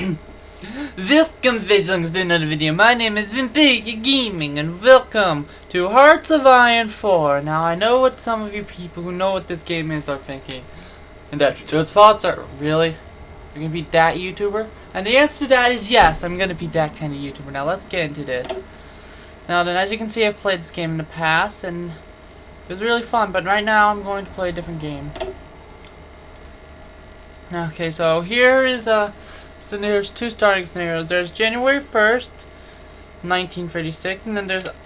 Welcome to another video. My name is Vimpig Gaming and welcome to Hearts of Iron 4. Now I know what some of you people who know what this game is are thinking. And that's those thoughts are, really? You're gonna be that YouTuber? And the answer to that is yes, I'm gonna be that kind of YouTuber. Now let's get into this. Now then, as you can see, I've played this game in the past and it was really fun, but right now I'm going to play a different game. Okay, so here is so there's two starting scenarios. There's January 1st, 1936, and then there's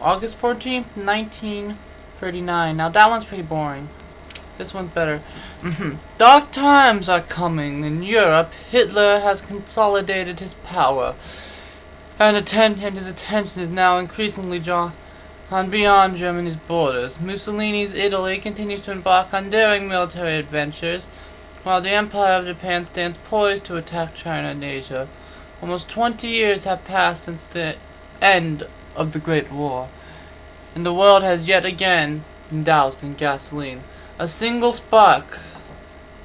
August 14th, 1939. Now that one's pretty boring. This one's better. Dark times are coming. In Europe, Hitler has consolidated his power, and his attention is now increasingly drawn beyond Germany's borders. Mussolini's Italy continues to embark on daring military adventures, while the Empire of Japan stands poised to attack China and Asia. Almost 20 years have passed since the end of the Great War, and the world has yet again been doused in gasoline. A single spark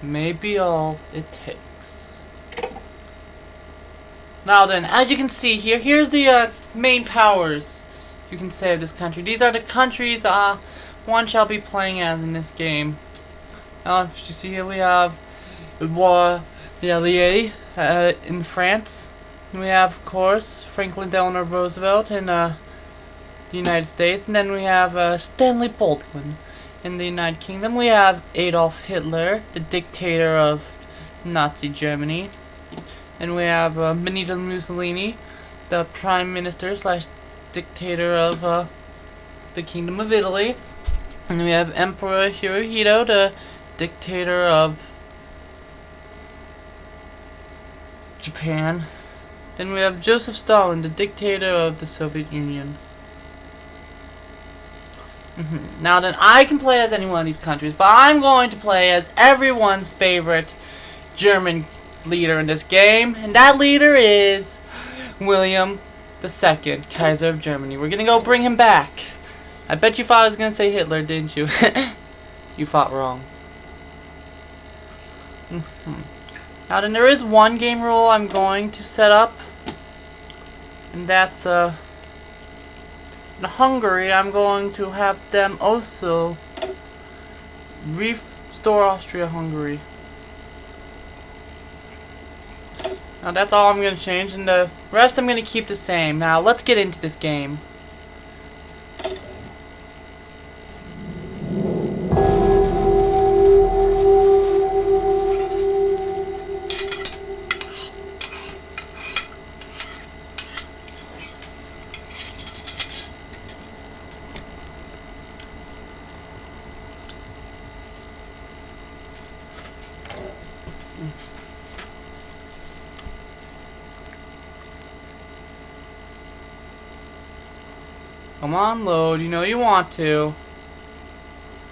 may be all it takes. Now then, as you can see here, here's the main powers, you can say, of this country. These are the countries one shall be playing as in this game. Now, if you see here, we have the Alliés in France. We have, of course, Franklin Delano Roosevelt in the United States. And then we have Stanley Baldwin in the United Kingdom. We have Adolf Hitler, the dictator of Nazi Germany. And we have Benito Mussolini, the prime minister slash dictator of the Kingdom of Italy. And we have Emperor Hirohito, the dictator of Japan. Then we have Joseph Stalin, the dictator of the Soviet Union. Now then, I can play as any one of these countries, but I'm going to play as everyone's favorite German leader in this game, and that leader is William II, Kaiser of Germany. We're gonna go bring him back. I bet you thought I was gonna say Hitler, didn't you? You thought wrong. Now then, there is one game rule I'm going to set up, and that's in Hungary I'm going to have them also restore Austria-Hungary. Now that's all I'm going to change, and the rest I'm going to keep the same. Now let's get into this game. Come on, load. You know you want to.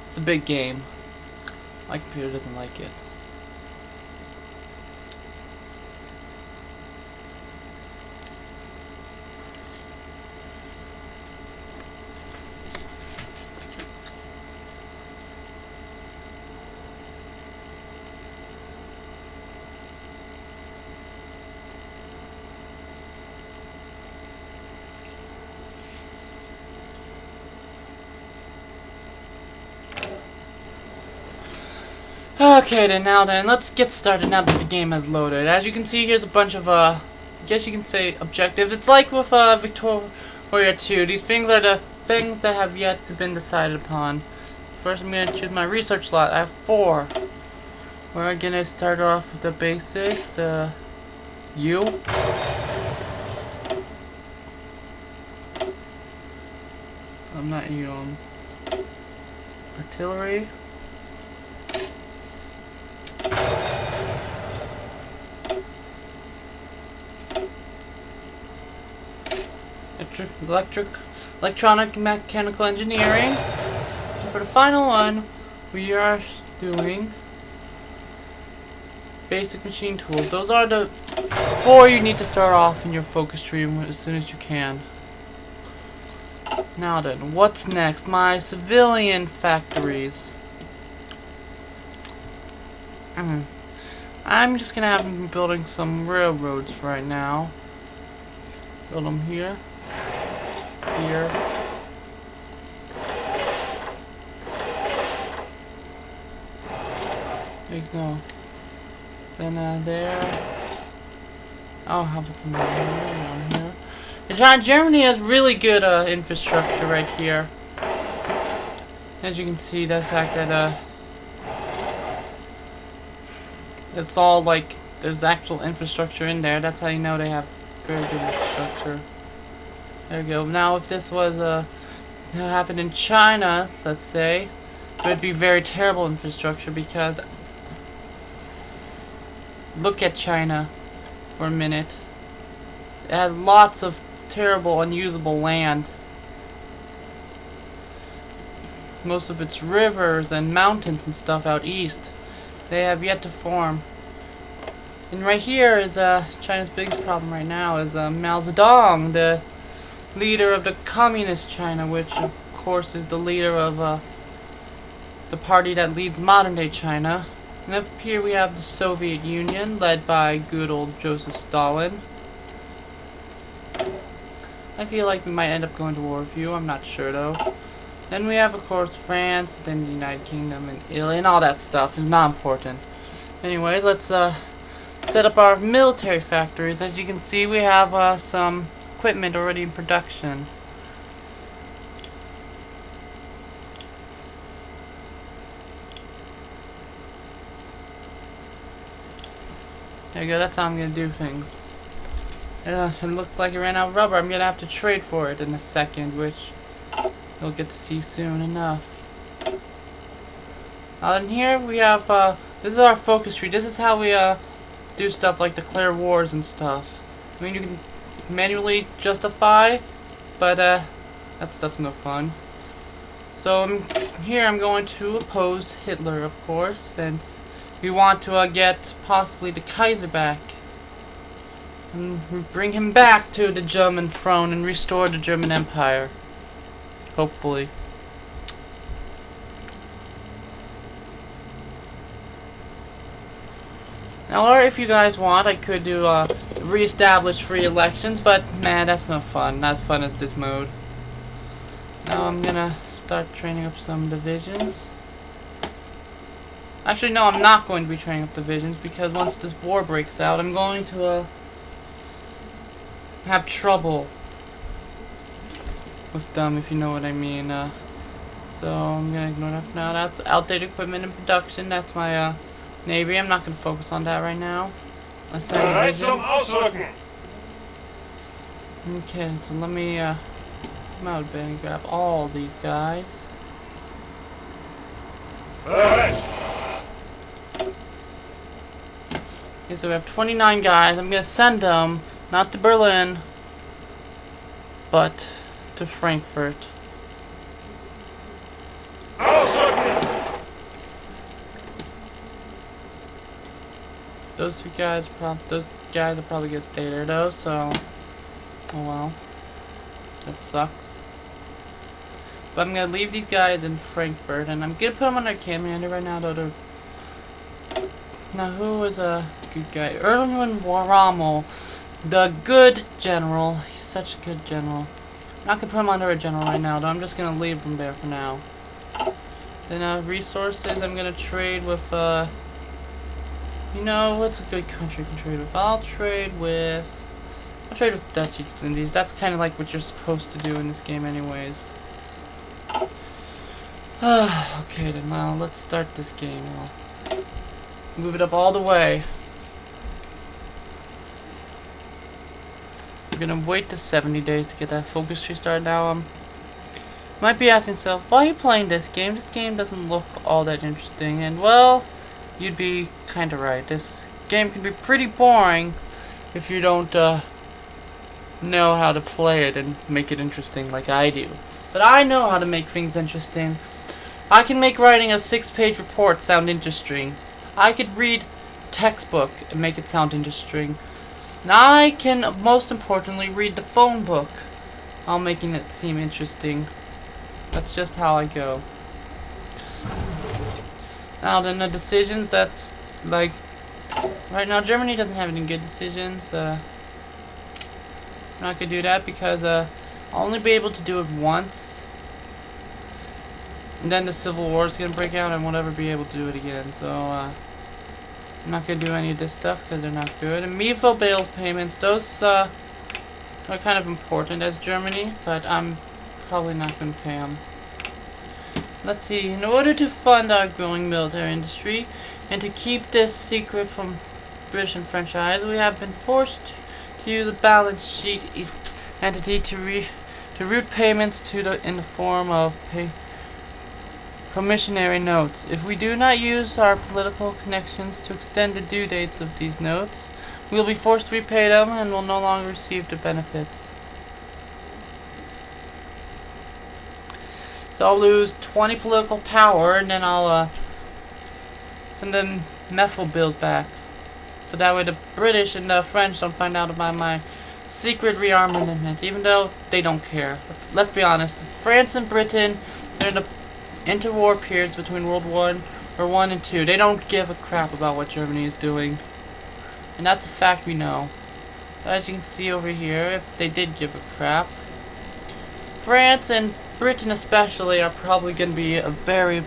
It's a big game. My computer doesn't like it. Okay then, now then, let's get started now that the game has loaded. As you can see, here's a bunch of, I guess you can say, objectives. It's like with, Victoria 2. These things are the things that have yet to been decided upon. First, I'm going to choose my research slot. I have 4. We're going to start off with the basics. U. I'm not U. Artillery. Electronic mechanical engineering. And for the final one, we are doing basic machine tools. Those are the 4 you need to start off in your focus tree as soon as you can. Now then, what's next? My civilian factories. I'm just gonna have them building some railroads right now. Build them here. Here. There's no. Then there. Oh, how about some down here? Germany has really good infrastructure right here. As you can see, the fact that it's all like there's actual infrastructure in there. That's how you know they have very good infrastructure. There we go. Now, if this was happened in China, let's say, it would be very terrible infrastructure because look at China for a minute. It has lots of terrible, unusable land. Most of its rivers and mountains and stuff out east, they have yet to form. And right here is China's biggest problem right now is Mao Zedong, the leader of the communist China, which of course is the leader of the party that leads modern day China. And up here we have the Soviet Union, led by good old Joseph Stalin. I feel like we might end up going to war with you, I'm not sure though. Then we have, of course, France, then the United Kingdom, and Italy, and all that stuff is not important. Anyways, let's set up our military factories. As you can see, we have some equipment already in production. There you go, that's how I'm going to do things. It looks like it ran out of rubber. I'm going to have to trade for it in a second, which you'll get to see soon enough. And here we have, this is our focus tree. This is how we do stuff like declare wars and stuff. I mean, you can manually justify, but that stuff's no fun. So here I'm going to oppose Hitler, of course, since we want to get possibly the Kaiser back. And bring him back to the German throne and restore the German Empire. Hopefully. Now, or if you guys want, I could do re-establish free elections, but man, that's no fun. Not as fun as this mode. Now I'm gonna start training up some divisions. Actually, no, I'm not going to be training up divisions because once this war breaks out, I'm going to have trouble with them, if you know what I mean. So I'm gonna ignore that for now. That's outdated equipment in production. That's my navy. I'm not gonna focus on that right now. Let's okay, so let me zoom out a bit and grab all these guys. Okay, so we have 29 guys. I'm gonna send them not to Berlin, but to Frankfurt. Those guys will probably get stay there though, so oh well. That sucks. But I'm gonna leave these guys in Frankfurt and I'm gonna put them on their commander right now though. Now who is a good guy? Erwin Rommel, the good general. He's such a good general. I'm not gonna put him under a general right now though. I'm just gonna leave him there for now. Then resources, I'm gonna trade with you know, what's a good country I can trade with? I'll trade with Dutch East Indies. That's kind of like what you're supposed to do in this game anyways. Okay, then now let's start this game. I'll move it up all the way. I'm gonna wait the 70 days to get that focus tree started now. Might be asking yourself, why are you playing this game? This game doesn't look all that interesting, and well, you'd be kinda right. This game can be pretty boring if you don't know how to play it and make it interesting like I do. But I know how to make things interesting. I can make writing a 6-page report sound interesting. I could read textbook and make it sound interesting. And I can, most importantly, read the phone book while making it seem interesting. That's just how I go. Now then, the decisions, that's like Right now, Germany doesn't have any good decisions. I'm not gonna do that because I'll only be able to do it once, and then the Civil War is gonna break out, and won't ever be able to do it again. So I'm not gonna do any of this stuff because they're not good. And medieval bail payments, those are kind of important as Germany, but I'm probably not gonna pay them. Let's see. In order to fund our growing military industry and to keep this secret from British and French eyes, we have been forced to use a balance sheet entity to route payments in the form of promissory notes. If we do not use our political connections to extend the due dates of these notes, we will be forced to repay them and will no longer receive the benefits. So I'll lose 20 political power, and then I'll send them methyl bills back. So that way the British and the French don't find out about my secret rearmament, even though they don't care. Let's be honest, France and Britain, they're in the interwar periods between World War I and II. They don't give a crap about what Germany is doing. And that's a fact we know. But as you can see over here, if they did give a crap, France and Britain especially are probably going to be a very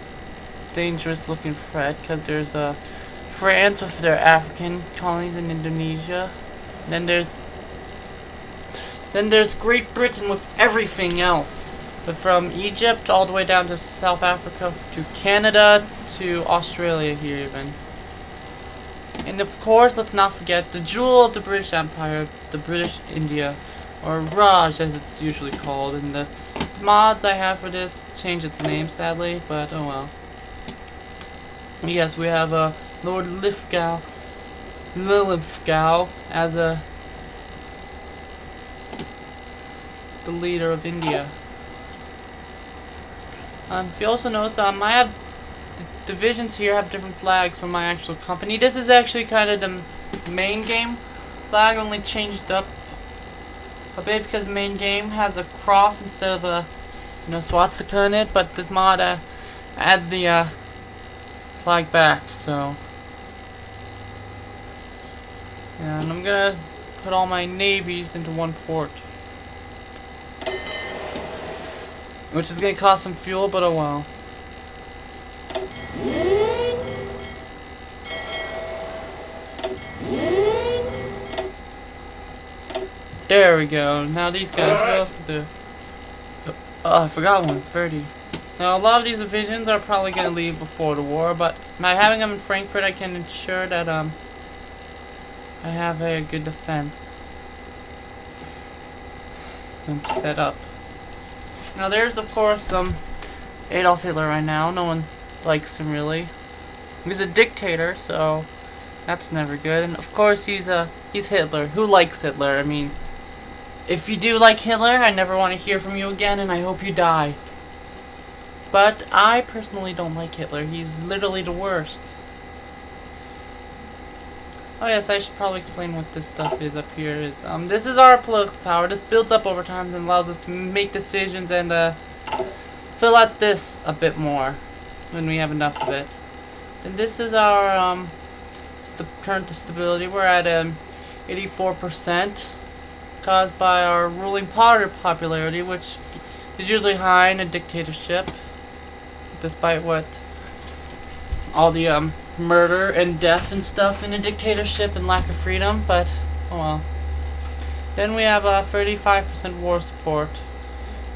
dangerous looking threat, because there's France with their African colonies in Indonesia. Then there's Great Britain with everything else. But from Egypt all the way down to South Africa to Canada to Australia here even. And of course, let's not forget the jewel of the British Empire, the British India, or Raj as it's usually called. And the mods I have for this changed its name sadly, but oh well. Yes, we have Lord Lithgow as the leader of India. If you also notice, I have divisions here have different flags from my actual company. This is actually kind of the main game flag, only changed up a bit because the main game has a cross instead of a swastika in it. But this mod adds the flag back. So yeah, and I'm gonna put all my navies into one port, which is gonna cost some fuel, but oh well. There we go. Now these guys, what else to do? Oh, I forgot one. 30. Now a lot of these divisions are probably gonna leave before the war, but by having them in Frankfurt, I can ensure that I have a good defense and set up. Now there's of course Adolf Hitler right now. No one likes him really. He's a dictator, so that's never good. And of course he's Hitler. Who likes Hitler? I mean, if you do like Hitler, I never want to hear from you again, and I hope you die. But I personally don't like Hitler. He's literally the worst. Oh yes, I should probably explain what this stuff is up here. This is our political power. This builds up over time and allows us to make decisions and fill out this a bit more when we have enough of it. Then this is our current stability. We're at 84%, caused by our ruling party popularity, which is usually high in a dictatorship, despite what all the murder and death and stuff in a dictatorship and lack of freedom, but oh well. Then we have 35% war support.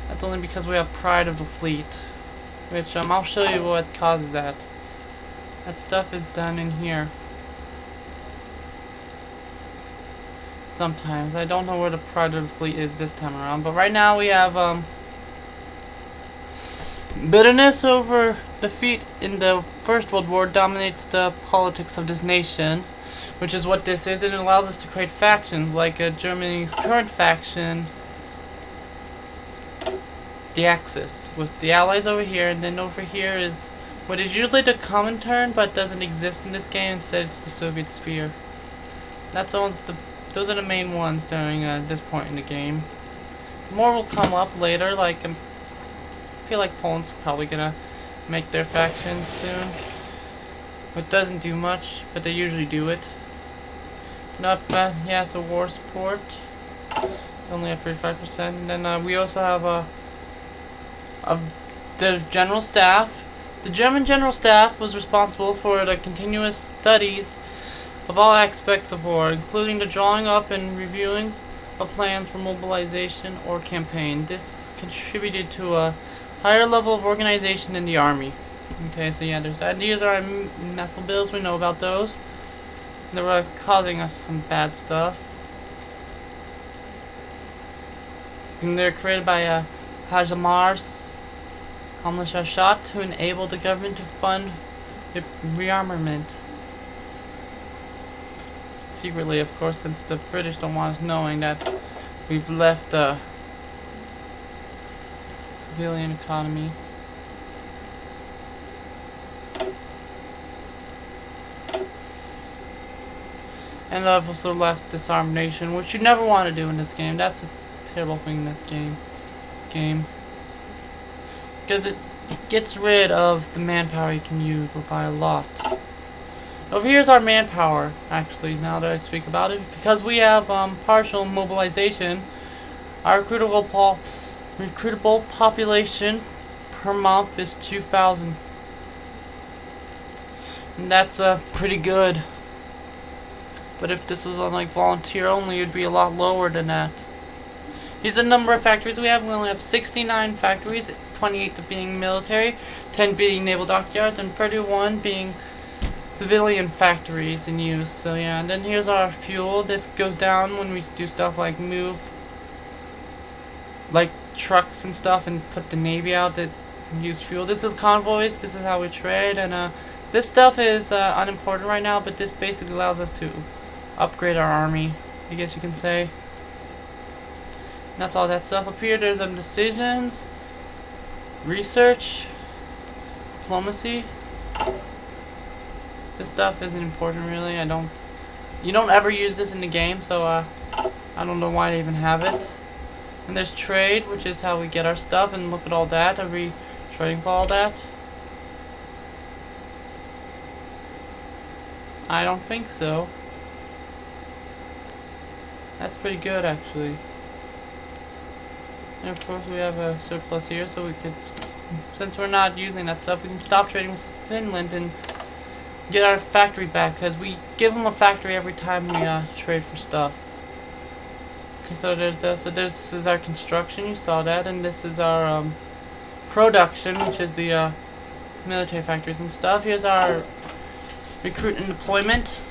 That's only because we have pride of the fleet, which I'll show you what causes that. That stuff is done in here. Sometimes. I don't know where the pride of the fleet is this time around, but right now we have bitterness over defeat in the First World War dominates the politics of this nation, which is what this is, and it allows us to create factions, like Germany's current faction, the Axis, with the Allies over here, and then over here is what is usually the Comintern, but doesn't exist in this game. Instead, it's the Soviet sphere. Those are the main ones during this point in the game. More will come up later, like I feel like Poland's probably gonna make their faction soon. It doesn't do much, but they usually do it. Not bad. Yeah, so war support. Only at 35%. And then we also have the general staff. The German general staff was responsible for the continuous studies of all aspects of war, including the drawing up and reviewing of plans for mobilization or campaign. This contributed to a higher level of organization in the army. Okay, so yeah, there's that. These are methyl bills, we know about those. They were causing us some bad stuff. And they're created by Hajamars Hamlet to enable the government to fund rearmament. Secretly, of course, since the British don't want us knowing that we've left the civilian economy. And I've also left disarmed nation, which you never want to do in this game. That's a terrible thing in this game. Because it gets rid of the manpower you can use by a lot. Over here's our manpower, actually, now that I speak about it. Because we have partial mobilization, our recruitable population per month is 2,000. And that's pretty good. But if this was on like volunteer only, it'd be a lot lower than that. Here's the number of factories we have. We only have 69 factories, 28 being military, 10 being naval dockyards, and 31 being civilian factories in use. So yeah, and then here's our fuel. This goes down when we do stuff like move like trucks and stuff and put the navy out that use fuel. This is convoys. This is how we trade, and this stuff is unimportant right now, but this basically allows us to upgrade our army, I guess you can say. And that's all that stuff. Up here there's decisions, research, diplomacy. This stuff isn't important really. You don't ever use this in the game, so I don't know why they even have it. And there's trade, which is how we get our stuff, and look at all that. Are we trading for all that? I don't think so. That's pretty good, actually. And of course we have a surplus here, so we could, since we're not using that stuff, we can stop trading with Finland and get our factory back, because we give them a factory every time we trade for stuff. Okay, so there's this. So this is our construction, you saw that, and this is our production, which is the military factories and stuff. Here's our recruit and deployment.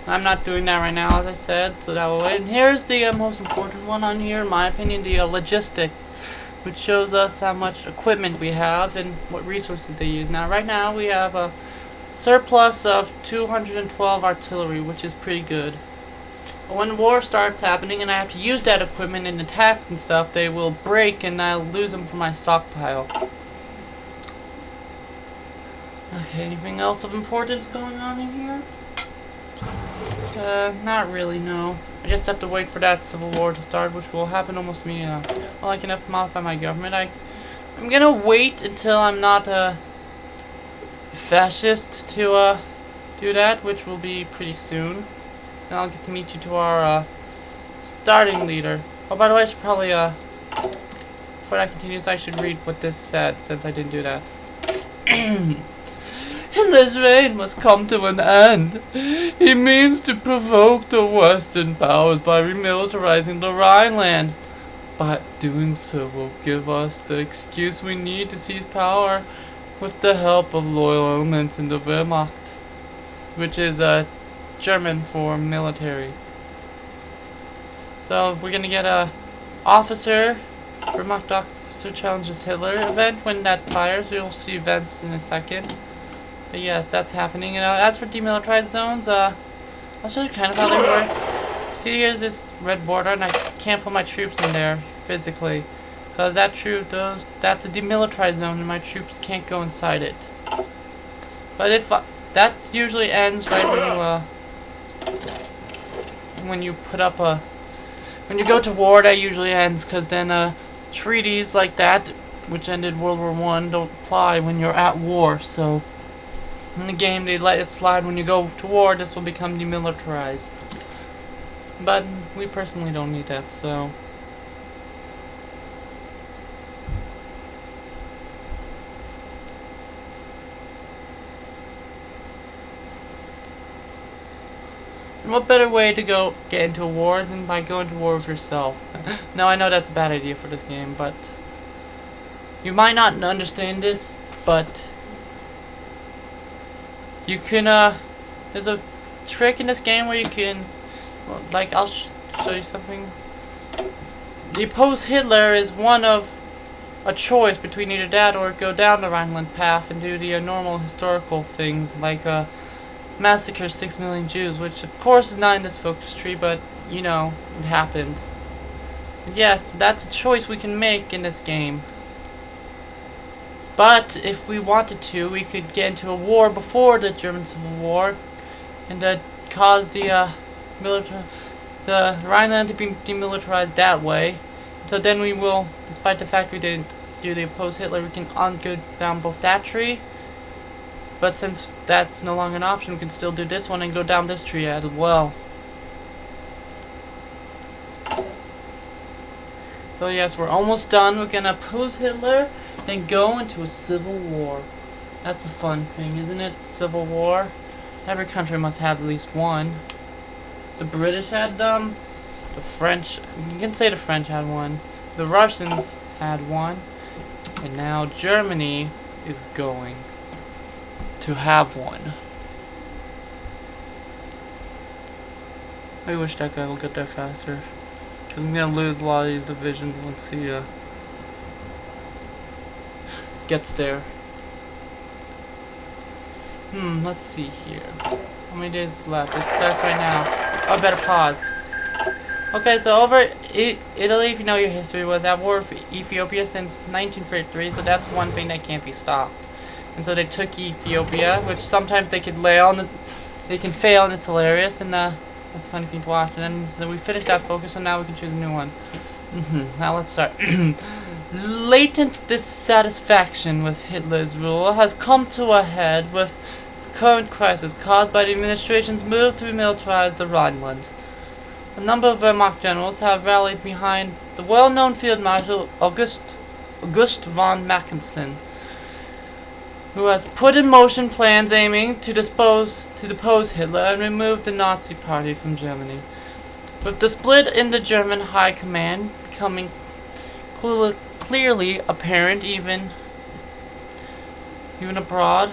I'm not doing that right now, as I said, so that will wait. And here's the most important one on here, in my opinion, the logistics, which shows us how much equipment we have and what resources they use. Now, right now, we have a surplus of 212 artillery, which is pretty good. But when war starts happening and I have to use that equipment in attacks and stuff, they will break and I'll lose them from my stockpile. Okay, anything else of importance going on in here? Not really, no. I just have to wait for that civil war to start, which will happen almost immediately. Well, I can have to modify my government. I'm gonna wait until I'm not a fascist to do that, which will be pretty soon. Then I'll get to meet you to our starting leader. Oh, by the way, I should probably before that continues, I should read what this said, since I didn't do that. This reign must come to an end. He means to provoke the Western powers by remilitarizing the Rhineland. But doing so will give us the excuse we need to seize power with the help of loyal elements in the Wehrmacht, which is German for military. So if we're gonna get a officer, Wehrmacht officer challenges Hitler event. When that fires, you'll see events in a second. But yes, that's happening. And as for demilitarized zones, I'll show you kind of how they work. See, here's this red border, and I can't put my troops in there physically, because that's a demilitarized zone, and my troops can't go inside it. But if that usually ends right when you put up when you go to war, that usually ends, because then treaties like that, which ended World War I, don't apply when you're at war. So In the game, they let it slide when you go to war, this will become demilitarized. But we personally don't need that, so... And what better way to get into a war than by going to war with yourself? Now I know that's a bad idea for this game, but... You might not understand this, but... You can, there's a trick in this game where you can... Like, I'll show you something. The oppose Hitler is one of a choice between either that or go down the Rhineland path and do the normal historical things, like, massacre 6 million Jews, which of course is not in this focus tree, but you know, it happened. And yes, that's a choice we can make in this game. But if we wanted to, we could get into a war before the German Civil War and cause the Rhineland to be demilitarized that way. So then we will, despite the fact we didn't do the oppose Hitler, we can go down both that tree. But since that's no longer an option, we can still do this one and go down this tree as well. So yes, we're almost done. We're gonna oppose Hitler, then go into a civil war. That's a fun thing, isn't it? Civil war. Every country must have at least one. The British had them. The French, you can say the French had one. The Russians had one. And now Germany is going to have one. I wish that guy will get there faster, because I'm gonna lose a lot of these divisions once he gets there. Let's see here. How many days is left? It starts right now. Oh, I better pause. Okay, so over Italy, if you know your history, was at war with Ethiopia since 1933, so that's one thing that can't be stopped. And so they took Ethiopia, which sometimes they could fail, and it's hilarious, and that's a funny thing to watch. And then so we finished that focus, and now we can choose a new one. Now let's start. Latent dissatisfaction with Hitler's rule has come to a head with the current crisis caused by the administration's move to remilitarize the Rhineland. A number of Wehrmacht generals have rallied behind the well-known Field Marshal August von Mackensen, who has put in motion plans aiming to depose Hitler and remove the Nazi Party from Germany. With the split in the German High Command becoming clearly apparent even abroad,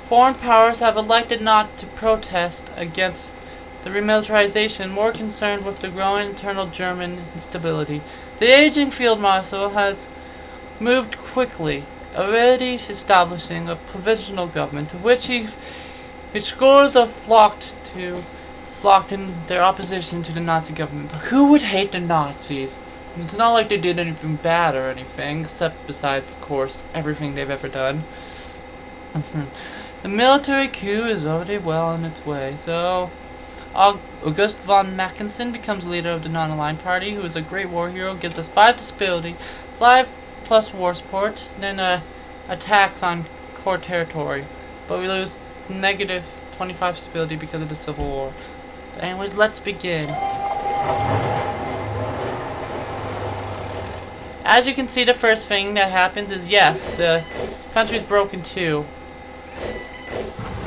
foreign powers have elected not to protest against the remilitarization, more concerned with the growing internal German instability. The aging Field Marshal has moved quickly, already establishing a provisional government to which scores have flocked in their opposition to the Nazi government. But who would hate the Nazis? It's not like they did anything bad or anything, except besides, of course, everything they've ever done. The military coup is already well on its way, so August von Mackensen becomes leader of the non-aligned party, who is a great war hero, gives us 5 stability, 5 plus war support, then attacks on core territory. But we lose negative 25 stability because of the Civil War. But anyways, let's begin. As you can see, the first thing that happens is, yes, the country's broken too.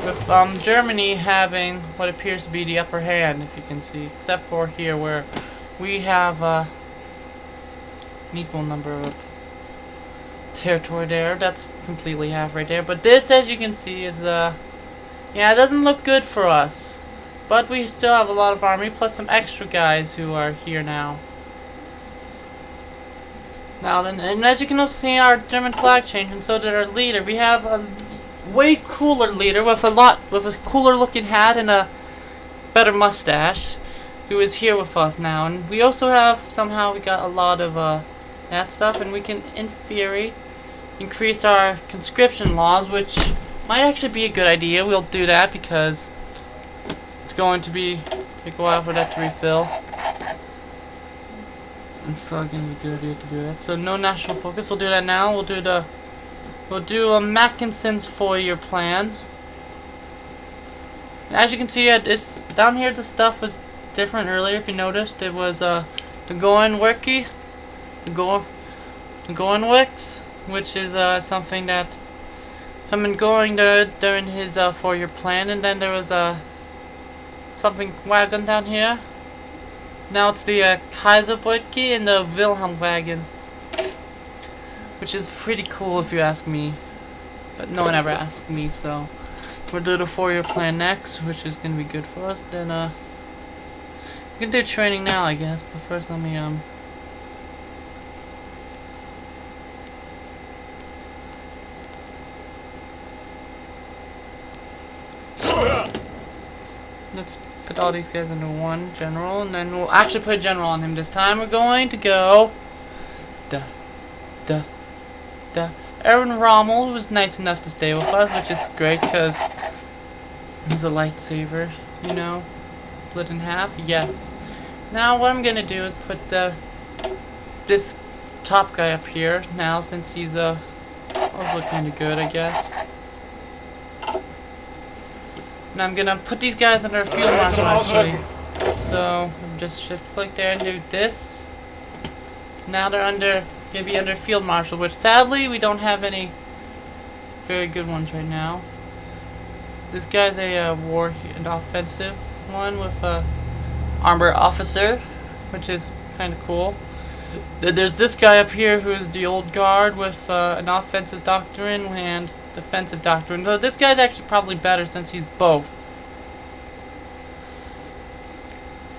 With Germany having what appears to be the upper hand, if you can see, except for here where we have an equal number of territory there. That's completely half right there. But this, as you can see, is yeah, it doesn't look good for us. But we still have a lot of army, plus some extra guys who are here now. Now, and as you can also see, our German flag changed, and so did our leader. We have a way cooler leader with a cooler looking hat and a better mustache, who is here with us now. And we also have, somehow, we got a lot of that stuff, and we can, in theory, increase our conscription laws, which might actually be a good idea. We'll do that because it's going to take a while for that to refill. It's still going to be a good idea to do that. So no national focus. We'll do that now. We'll do the we'll do a Mackinson's 4-year plan. As you can see, this down here, the stuff was different earlier. If you noticed, it was the Goen Wiki, the Goen Wix, which is something that had been going there during his 4-year plan, and then there was something wagon down here. Now it's the Kaiserreich and the Wilhelm wagon, which is pretty cool if you ask me, but no one ever asked me, so we'll do the 4-year plan next, which is gonna be good for us. Then we can do training now, I guess, but first let me let's put all these guys into one general, and then we'll actually put a general on him this time. We're going to go Aaron Rommel, who was nice enough to stay with us, which is great because he's a lightsaber, you know, split in half. Yes. Now what I'm gonna do is put this top guy up here now, since he's also kind of good, I guess. And I'm gonna put these guys under a field marshal actually. So just shift click there and do this. Now they're gonna be under field marshal, which sadly we don't have any very good ones right now. This guy's an offensive one with a armor officer, which is kind of cool. There's this guy up here who is the old guard with an offensive doctrine and defensive doctrine. So this guy's actually probably better since he's both.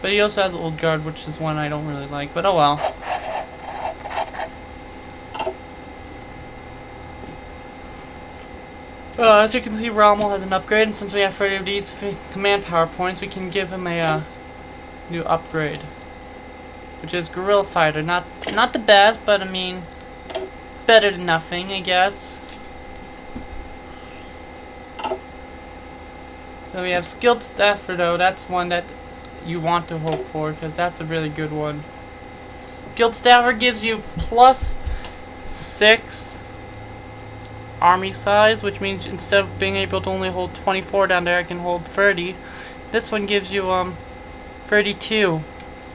But he also has old guard, which is one I don't really like, but oh well. As you can see, Rommel has an upgrade, and since we have 30 of these command power points, we can give him a new upgrade, which is Guerrilla Fighter. Not the best, but I mean, it's better than nothing, I guess. So we have Skilled Staffer, though. That's one that you want to hope for, because that's a really good one. Skilled Staffer gives you +6 army size, which means instead of being able to only hold 24 down there, I can hold 30. This one gives you 32.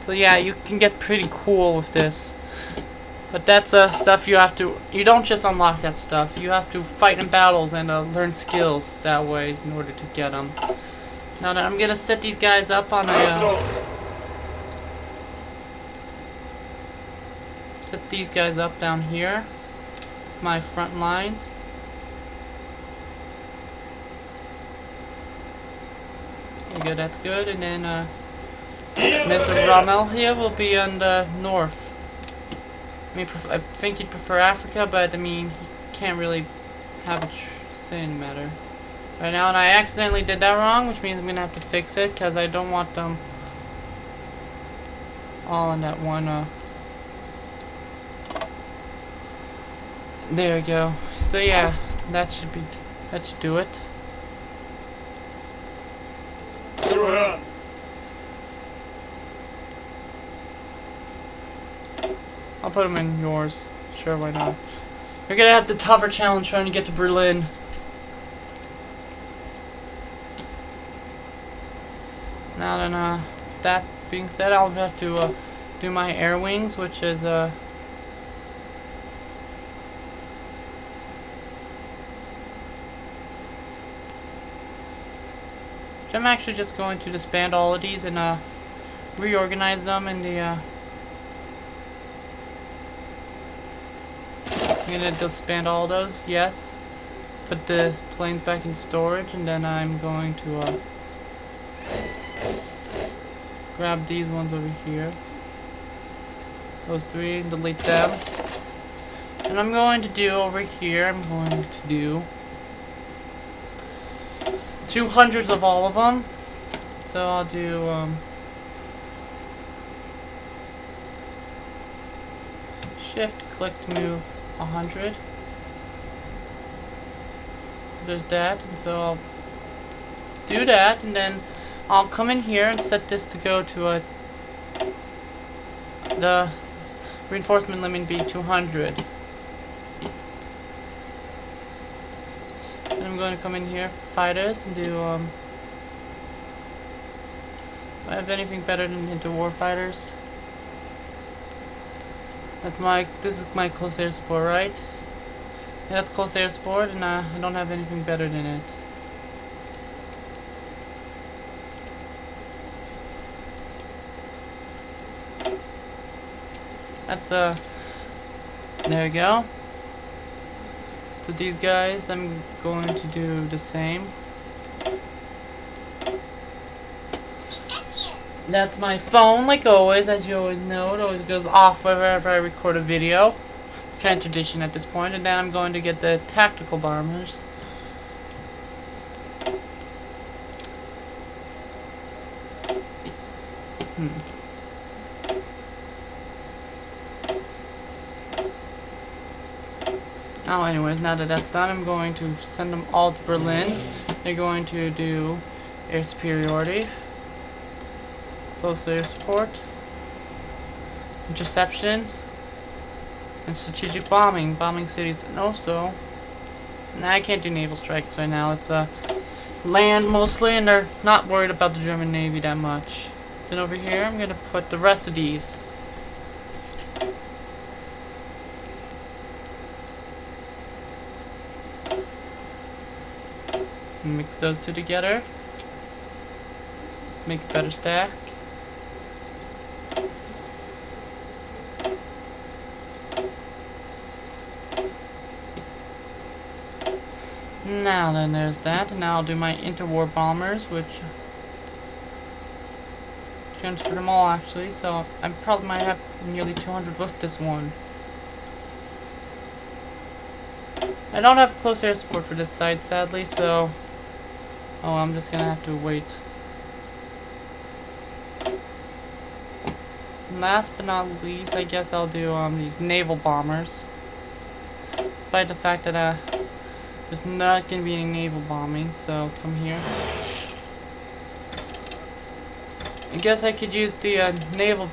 So yeah, you can get pretty cool with this. But that's stuff you don't just unlock that stuff. You have to fight in battles and learn skills that way in order to get them. Now then, I'm gonna set these guys up on set these guys up down here, my front lines. Okay, good, that's good. And then Mr. Rommel here will be on the north. I think he'd prefer Africa, but I mean, he can't really have a say in the matter right now. And I accidentally did that wrong, which means I'm gonna have to fix it, because I don't want them all in that one. There we go. So yeah, that should do it. I'll put them in yours. Sure, why not? We're gonna have the tougher challenge trying to get to Berlin. Now then, with that being said, I'll have to do my air wings, which is I'm actually just going to disband all of these and reorganize them in the I'm gonna disband all those, yes. Put the planes back in storage, and then I'm going to grab these ones over here. Those three, delete them. And I'm going to do over here, I'm going to do 200s of all of them. So I'll do shift click to move 100. So there's that, and so I'll do that, and then I'll come in here and set this to go to the reinforcement limit be 200. I'm going to come in here, fighters, and do, do I have anything better than interwar fighters? This is my close air support, right? Yeah, that's close air support, and I don't have anything better than it. That's, there we go. So these guys, I'm going to do the same. That's my phone, like always, as you always know. It always goes off whenever I record a video. It's kind of tradition at this point. And then I'm going to get the tactical bombers. Oh, anyways, now that that's done, I'm going to send them all to Berlin. They're going to do air superiority, close air support, interception, and strategic bombing, bombing cities. And also, nah, I can't do naval strikes right now. It's land mostly, and they're not worried about the German Navy that much. Then over here, I'm going to put the rest of these. Mix those two together. Make a better stack. Now then, there's that. And now I'll do my interwar bombers, which transfer them all actually. So I probably might have nearly 200 with this one. I don't have close air support for this side, sadly. So, I'm just gonna have to wait. Last but not least, I guess I'll do these naval bombers. Despite the fact that there's not gonna be any naval bombing, so come here. I guess I could use the naval.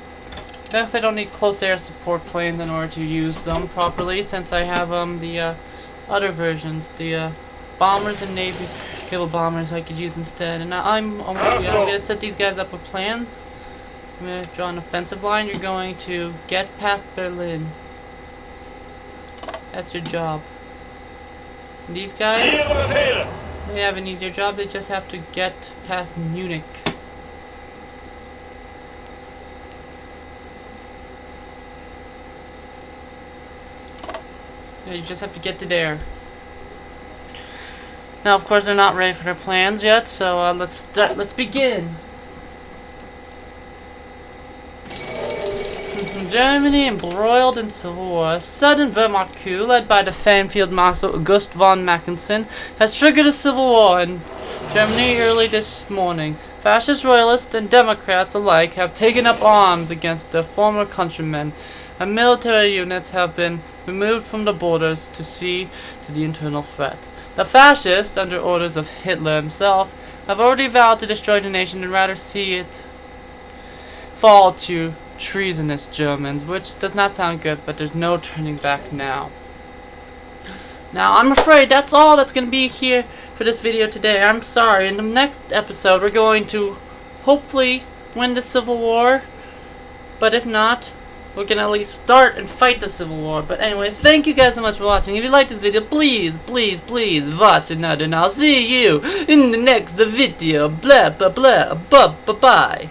I guess I don't need close air support planes in order to use them properly, since I have the other versions, the bombers and naval bombers I could use instead. And I'm gonna set these guys up with plans. I'm going to draw an offensive line. You're going to get past Berlin. That's your job. And these guys, they have an easier job. They just have to get past Munich. Yeah, you just have to get to there. Now, of course, they're not ready for their plans yet, so let's begin. Germany embroiled in civil war. A sudden Wehrmacht coup, led by the famed Field Marshal August von Mackensen, has triggered a civil war in Germany early this morning. Fascist royalists and Democrats alike have taken up arms against their former countrymen, and military units have been removed from the borders to see to the internal threat. The fascists, under orders of Hitler himself, have already vowed to destroy the nation and rather see it fall to treasonous Germans, which does not sound good, but there's no turning back now. Now, I'm afraid that's all that's going to be here for this video today. I'm sorry. In the next episode, we're going to hopefully win the Civil War, but if not, we're going to at least start and fight the Civil War. But anyways, thank you guys so much for watching. If you liked this video, please watch another, and I'll see you in the next video. Blah, blah, blah, bye, bye, bye.